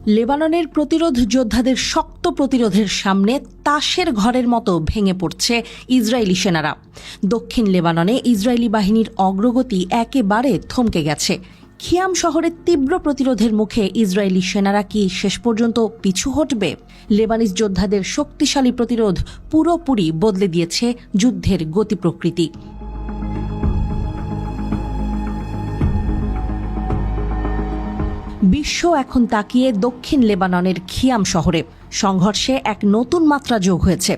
লেবাননের প্রতিরোধ যোদ্ধাদের শক্ত প্রতিরোধের সামনে তাসের ঘরের মতো ভেঙে পড়ছে ইসরায়েলি সেনারা। দক্ষিণ লেবাননে ইসরায়েলি বাহিনীর অগ্রগতি একেবারে থমকে গেছে। খিয়াম শহরের তীব্র প্রতিরোধের মুখে ইসরায়েলি সেনারা কি শেষ পর্যন্ত পিছু হটবে? লেবানিজ যোদ্ধাদের শক্তিশালী প্রতিরোধ পুরোপুরি বদলে দিয়েছে যুদ্ধের গতি প্রকৃতি। বিশ্ব এখন তাকিয়ে দক্ষিণ লেবাননের খিয়াম শহরে। সংঘর্ষে এক নতুন মাত্রা যোগ হয়েছে।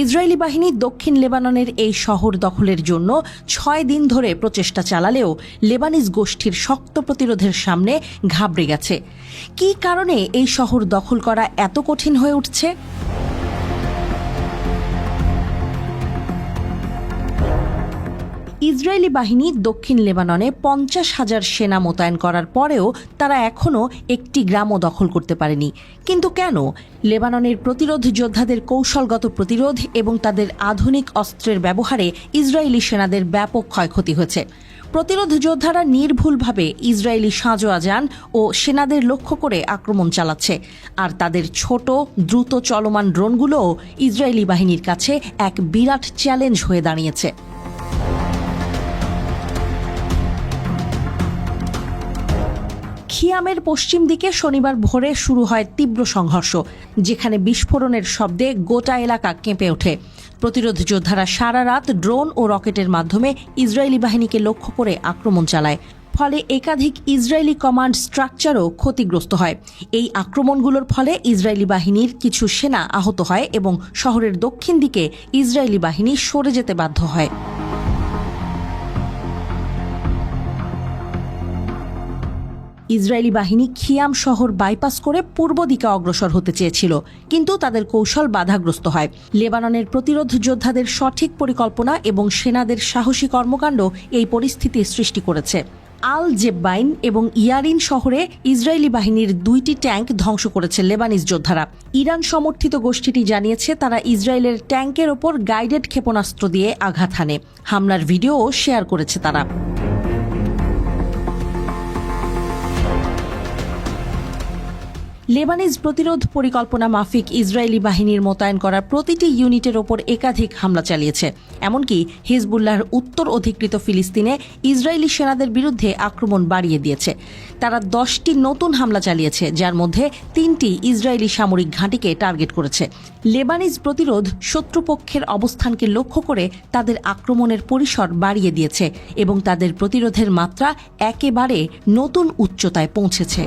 ইসরায়েলি বাহিনী দক্ষিণ লেবাননের এই শহর দখলের জন্য 6 দিন ধরে প্রচেষ্টা চালালেও লেবানিজ গোষ্ঠীর শক্ত প্রতিরোধের সামনে ঘাবড়ে গেছে। কী কারণে এই শহর দখল করা এত কঠিন হয়ে উঠছে? ইসরায়েলি বাহিনী দক্ষিণ লেবাননে 50,000 সেনা মোতায়েন করার পরেও তারা এখনও একটি গ্রামও দখল করতে পারেনি। কিন্তু কেন? লেবাননের প্রতিরোধ যোদ্ধাদের কৌশলগত প্রতিরোধ এবং তাদের আধুনিক অস্ত্রের ব্যবহারে ইসরায়েলি সেনাদের ব্যাপক ক্ষয়ক্ষতি হয়েছে। প্রতিরোধ যোদ্ধারা নির্ভুলভাবে ইসরায়েলি সাঁজোয়া যান ও সেনাদের লক্ষ্য করে আক্রমণ চালাচ্ছে, আর তাদের ছোট দ্রুত চলমান ড্রোনগুলোও ইসরায়েলি বাহিনীর কাছে এক বিরাট চ্যালেঞ্জ হয়ে দাঁড়িয়েছে। খিয়ামের পশ্চিম দিকে শনিবার ভোরে শুরু হয় তীব্র সংঘর্ষ, যেখানে বিস্ফোরণের শব্দে গোটা এলাকা কেঁপে ওঠে। প্রতিরোধ যোদ্ধারা সারা রাত ড্রোন ও রকেটের মাধ্যমে ইসরায়েলি বাহিনীকে লক্ষ্য করে আক্রমণ চালায়। ফলে একাধিক ইসরায়েলি কমান্ড স্ট্রাকচারও ক্ষতিগ্রস্ত হয়। এই আক্রমণগুলোর ফলে ইসরায়েলি বাহিনীর কিছু সেনা আহত হয় এবং শহরের দক্ষিণ দিকে ইসরায়েলি বাহিনী সরে যেতে বাধ্য হয়। ইসরায়েলি বাহিনী খিয়াম শহর বাইপাস করে পূর্ব দিকে অগ্রসর হতে চেয়েছিল, কিন্তু তাদের কৌশল বাধাগ্রস্ত হয়। লেবাননের প্রতিরোধ যোদ্ধাদের সঠিক পরিকল্পনা এবং সেনাদের সাহসী কর্মকাণ্ড এই পরিস্থিতির সৃষ্টি করেছে। আল জেব্বাইন এবং ইয়ারিন শহরে ইসরায়েলি বাহিনীর 2টি ট্যাঙ্ক ধ্বংস করেছে লেবানিজ যোদ্ধারা। ইরান সমর্থিত গোষ্ঠীটি জানিয়েছে তারা ইসরায়েলের ট্যাঙ্কের ওপর গাইডেড ক্ষেপণাস্ত্র দিয়ে আঘাত হানে। হামলার ভিডিওও শেয়ার করেছে তারা। লেবানিজ প্রতিরোধ পরিকল্পনা মাফিক ইসরায়েলি বাহিনীর মোতায়েন করা প্রতিটি ইউনিটের ওপর একাধিক হামলা চালিয়েছে। এমনকি হিজবুল্লাহর উত্তর অধিকৃত ফিলিস্তিনে ইসরায়েলি সেনাদের বিরুদ্ধে আক্রমণ বাড়িয়ে দিয়েছে। তারা 10টি নতুন হামলা চালিয়েছে, যার মধ্যে 3টি ইসরায়েলি সামরিক ঘাঁটিকে টার্গেট করেছে। লেবানিজ প্রতিরোধ শত্রুপক্ষের অবস্থানকে লক্ষ্য করে তাদের আক্রমণের পরিসর বাড়িয়ে দিয়েছে এবং তাদের প্রতিরোধের মাত্রা একেবারে নতুন উচ্চতায় পৌঁছেছে।